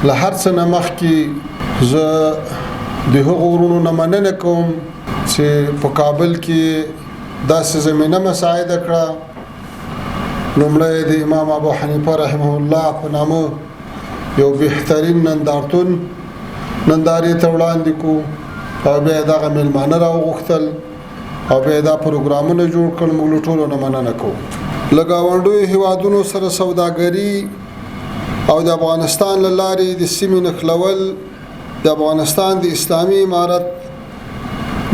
له هر څه نه مخکې زه د هغو ورونو نه مننه کوم چې په کابل کې داسې زمینه مساعده کړه. لومړی د امام ابو حنیفه رحمه الله په نامه یو بهترین نندارتون نندارې ته وړاندې کو او بیا یې دغه میلمانه راوغوښتل او بیا یې دا پروګرامونه جوړ کړل. موږ له ټولو نه مننه کوو. له ګاونډیو هیوادونو سره سوداګري او د افغانستان له لارې د سیمې نښلول د افغانستان د اسلامي امارت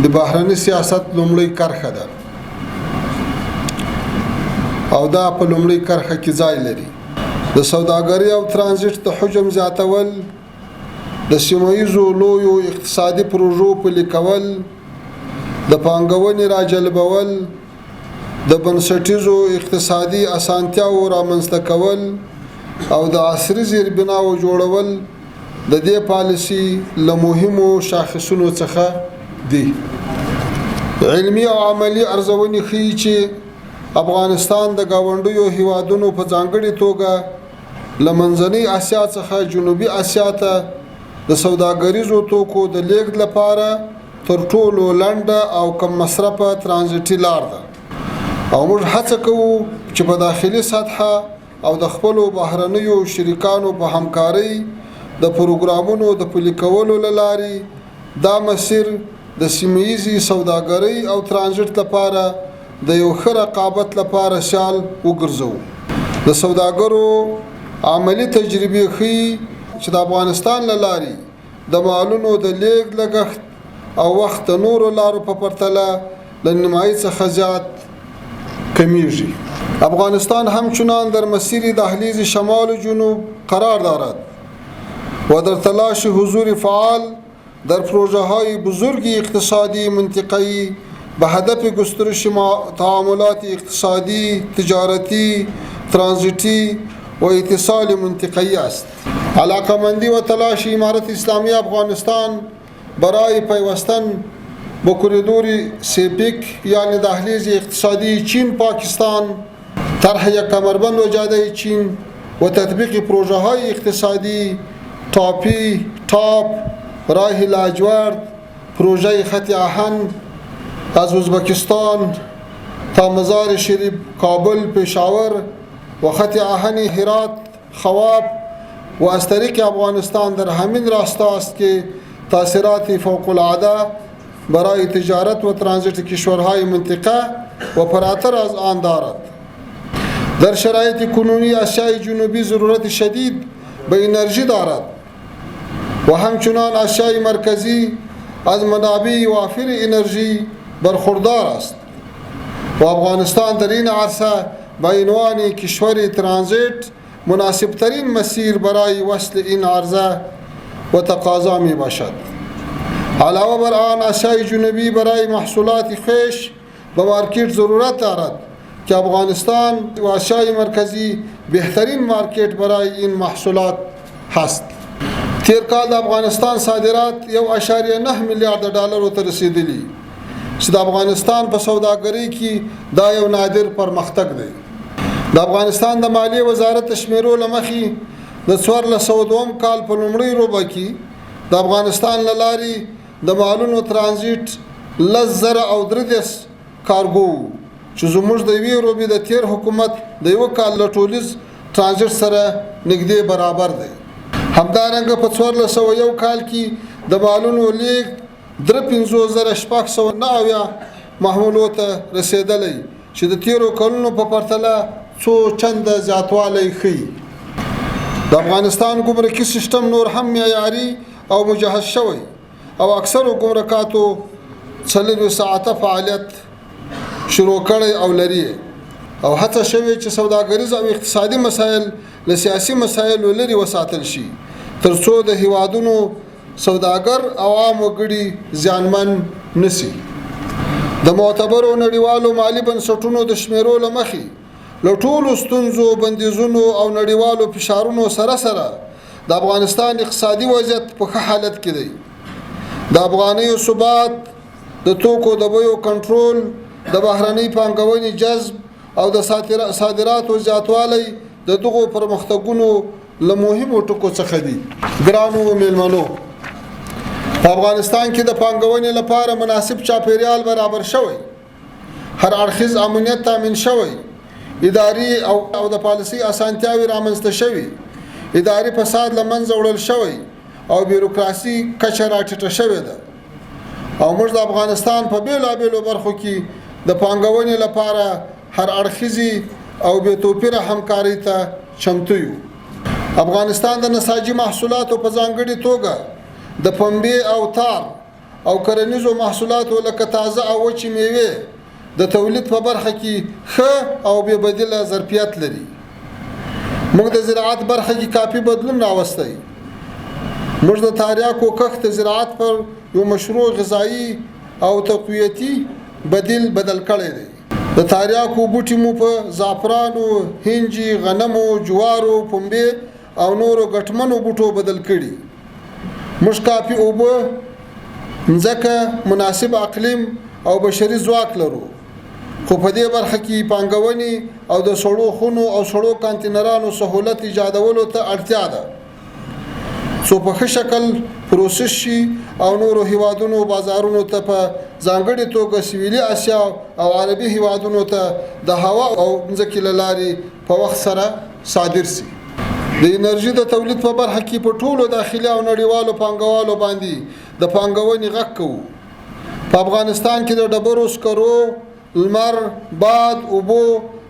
د بهرني سیاست لومړۍ کرښه ده او دا په لومړۍ کرښه کې ځای لري. د سوداګرۍ او ترانزیت د حجم زیاتول، د سیمه‌ییزو لویو اقتصادي پروژو پلي کول، د پانګونې راجلبول، د بنسټیزو اقتصادي اسانتیاو رامنځته کول او د عصري زیربناو جوړول د دې پالیسي له مهمو شاخصونو څخه دي. علمي او عملی ارزونې ښیي چې افغانستان د ګاونډیو هیوادونو په ځانګړې توګه له منځنۍ اسیا څخه جنوبي اسیا ته د سوداګریزو توکو د لیږد لپاره تر ټولو لنډه او کم مصرفه ترانزیتي لار ده او موږ هڅه کوو چې په داخلي سطحه او د خپلو بهرنیو شریکانو په همکارۍ د پروګرامونو د پلي کولو له لارې دا مسیر د سیمه‌ییزې سوداګرۍ او ترانزیت لپاره د یو ښه رقابت لپاره سیال وګرځو. د سوداګرو عملی تجربې ښیي چې د افغانستان له لارې د مالونو د لیږد لګښت او وخت د نورو لارو په پرتله له نیمایي څخه زیات کمیږي. افغانستان همچنان در مسیر دهلیز شمال و جنوب قرار دارد و در تلاش حضور فعال در پروژه های بزرگ اقتصادی منطقه‌ای به هدف گسترش تعاملات اقتصادی، تجارتی، ترانزیتی و اتصال منطقه‌ای است. علاقمندی و تلاش امارت اسلامی افغانستان برای پیوستن با کوریدور سیپیک یعنی دهلیز اقتصادی چین پاکستان، طرح یک کمربند و جاده چین و تطبیق پروژه های اقتصادی تاپ، راه لاجورد، پروژه خط آهن از ازبکستان تا مزار شریف کابل پشاور و خط آهن هرات خواب و از طریق افغانستان در همین راستا است که تاثیرات فوق العاده برای تجارت و ترانزیت کشورهای منطقه و فراتر از آن دارد. در شرایط کنونی آسیای جنوبی ضرورت شدید به انرژی دارد و همچنان آسیای مرکزی از منابع وافر انرژی برخوردار است و افغانستان در این عرصه به عنوان کشور ترانزیت مناسب ترین مسیر برای وصل این عرضه و تقاضا می باشد. علاوه بر آن آسیای جنوبی برای محصولات خویش به مارکت ضرورت دارد که افغانستان و آسیای مرکزی بهترین مارکت برای این محصولات هست. تیر کال د افغانستان صادرات 1.9 میلیارد ډالرو ته رسیدلی چې د افغانستان په سوداګرۍ کې دا یو نادر پرمختګ دی. د افغانستان د مالیې وزارت شمیرو لمخې د 1402 کال په لومړۍ روبه کې د افغانستان له لارې د مالونو ترانزیت 10,030 کارګو چې زموږ د یوې روبې د تیر حکومت د یو کال له ټولیز ترانزیت سره نږدې برابر دی. همدارنګه په 1401 کال کې د مالونو لیږد 53,609 محمولو ته رسیدلی چې د تیرو کلونو په پرتله څو چنده زیاتوالی ښیي. د افغانستان ګمرکي سیستم نور هم معیاري او مجهز شوی او اکثرو ګمرکاتو 40 ساعته فعالیت شروع کړی او لري او هڅه شوی چې سوداګریز او اقتصادي مسایل له سیاسي مسایلو لري وساتل شي ترڅو د هیوادونو سوداګر او عام وګړي زیانمن نشي. د معتبرو نړیوالو مالی بنسټونو د شمیرو لمخې له ټولو ستونزو، بندیزونو او نړیوالو فشارونو سره د افغانستان اقتصادي وضعیت په ښه حالت کې دی. د افغانیو ثبات، د توکو د بیو کنټرول، د بهرنۍ پانګونې جذب او د صادراتو زیاتوالی د دغو پرمختګونو له مهمو ټکو څخه دي. ګرانو میلمنو، په افغانستان کې د پانګونې لپاره مناسب چاپیریال برابر شوی، هر اړخیز امنیت تامین شوی، اداري او د پالیسي اسانتیاوې رامنځته شوي، اداري فساد له منځه وړل شوی او بیروکراسي کچه راټیټه شوې ده، او موږ د افغانستان په بیلابیلو برخو کې د پانګونې لپاره هر اړخیزي او بې توپیره همکارۍ ته چمتو یو. افغانستان د نساجي محصولاتو په ځانګړې توګه د پنبې او تار او کرنیزو محصولاتو لکه تازه او وچې میوې د تولید په برخه کې ښه او بې بدیله ظرفیت لري. موږ د زراعت برخه کې کافي بدلون راوستی. موږ د تریاکو کښت زراعت پر یو مشروع غذایی او تقویتي بدل کړی دی. د تریاکو بوټي مو په زعفرانو، هنجي، غنمو، جوارو، پنبې او نورو ګټمنو بوټو بدل کړي. موږ کافي اوبه، مځکه، مناسب اقلیم او بشري ځواک لرو، خو په دې برخه کې پانګونې او د سړو خونو او سړو کانتینرانو سهولت ایجادولو ته اړتیا ده، څو په ښه شکل پروسس شي او نورو هیوادونو بازارونو ته په ځانګړې توګه سویلي اسیا او عربي هیوادونو ته د هوا او ځمکې له لارې په وخت سره صادر شي. د انرژي د تولید په برخه کې په ټولو داخلي او نړیوالو پانګوالو باندې د پانګونې غږ کوو. په افغانستان کې د ډبرو سکرو، لمر، باد، اوبو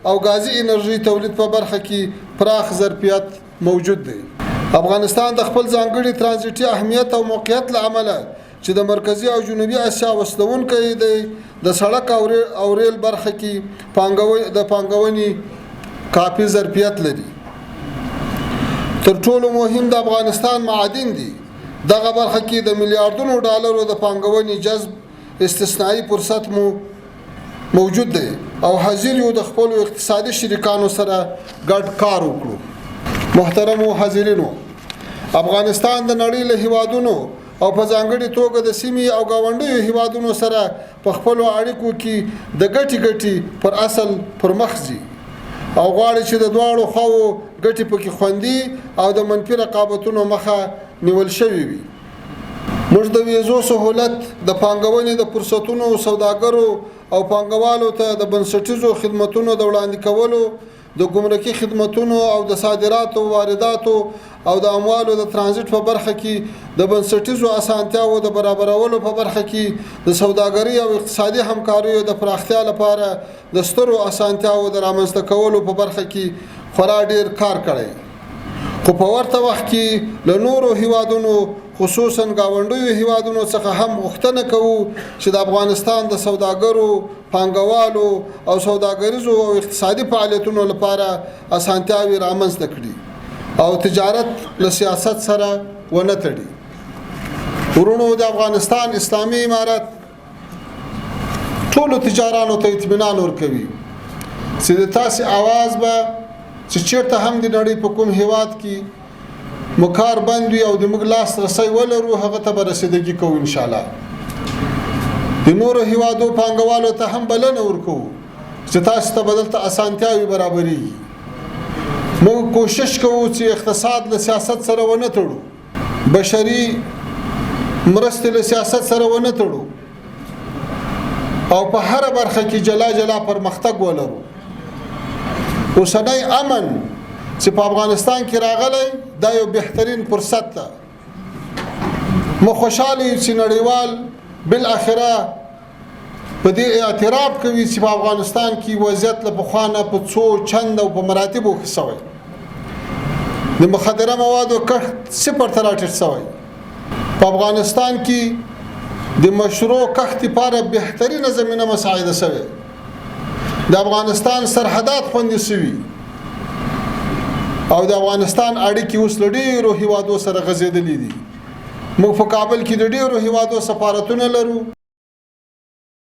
او غازي انرژي تولید په برخه کې پراخ ظرفیت موجود دی. افغانستان د خپل ځانګړي ترانزیټي اهمیت او موقعیت له امله چې د مرکزی او جنوبي اسیا وسلونکی دی، د سړک او ریل برخه کې د پانګونې کافي ظرفیت لري. تر ټولو مهم د افغانستان معادن دي. دغه برخه کې د میلیارډونو ډالرو د پانګونې جذب استثنایی فرصت موجود دی او حاضر یو د خپل اقتصادي شریکانو سره ګډ کار وکړو. محترمو حاضرینو، افغانستان د نړۍ له هیوادونو او په ځانګړې توګه د سیمې او ګاونډیو هیوادونو سره په خپلو اړیکو کې د ګټې پر اصل پر مخ ځي او غواړي چې د دواړو خواو ګټې پکې خوندي او د منفي رقابتونو مخه نیول شوې وي. موږ د ویزو سهولت، د پانګونې د فرصتونو، سوداګرو او پانګوالو ته د بنسټیزو خدماتو د وړاندې کولو، د ګمرکي خدماتو او د صادراتو، وارداتو او د اموالو د ترانزیت په برخه کې د بنسټیزو اسانتیاو د برابرولو په برخه کې د سوداګرۍ او اقتصادي همکاریو د پراختیا لپاره د سترو اسانتیاو د رامنځته کولو په برخه کې خورا ډیر کار کړی. خو په ورته وخت کې له نورو هیوادونو خصوصا گاونډیو هیوادونو څخه هم غوښتنه کوو چې د افغانستان د سوداګرو، پانګوالو او سوداګریزو او اقتصادي فعالیتونو لپاره اسانتیاوې رامنځته کړي او تجارت له سیاست سره ونه تړي. ورونو، د افغانستان اسلامي امارت ټولو تجارانو ته اطمینان ورکوي چې د تاسې आवाज به چې چیرته هم د نړۍ په کوم هیواد کې مکار بند وي او د موږ لاس رسۍ ولرو، هغه ته به رسیدګي کوو ان شاء الله. د نورو هیوادو پانګوالو ته هم بلنه ورکوو چې تاسو ته بدلته اسانتیاوې برابرېږي. موږ کوشش کوو چې اقتصاد له سیاست سره ونه تړو، بشري مرستې له سیاست سره ونه تړو او په هر برخه کې جلا جلا پرمختګ ولرو. اوسنی امن چې په افغانستان کې راغلی دا یو بهترین فرصت ده. مو خوشاله یو چې نړیوال بالاخره په دې اعتراف کوي چې په افغانستان کې وضعیت له پخوا نه په څو چند او په مراتبو ښه شوی. د مخدره موادو کښت 0 ته راټیټ شوی. په افغانستان کې د مشروع کښت لپاره بهترینه زمینه مساعده شوی. د افغانستان سرحدات خوندي شوي او د افغانستان اړیکې اوس له ډېرو هیوادو سره غځېدلې دي. موږ په کابل کې د ډېرو هیوادو سفارتونه لرو.